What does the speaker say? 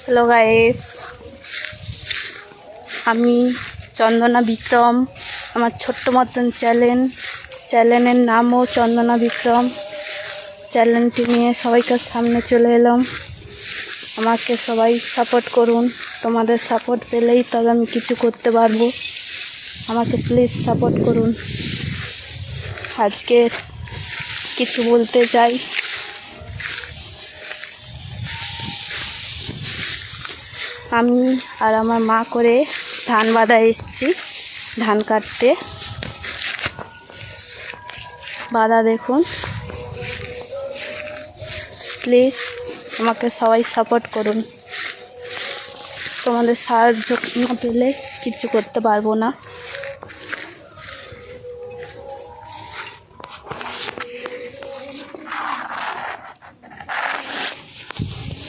Hello guys, আমি চন্দনা বিক্রম। আমার ছোট্ট মতন চ্যানেলের নামও চন্দনা বিক্রম। চ্যানেলটি নিয়ে সবাইকার সামনে চলে এলাম। আমাকে সবাই সাপোর্ট করুন। তোমাদের সাপোর্ট পেলেই তবে আমি কিছু করতে পারবো। আমাকে প্লিজ সাপোর্ট করুন। আজকে কিছু বলতে চাই। আমি আর আমার মা করে ধান বাঁধা এসেছি, ধান কাটতে। বাঁধা দেখুন, প্লিজ আমাকে সবাই সাপোর্ট করুন। তোমাদের সাহায্য না পেলে কিছু করতে পারবো না।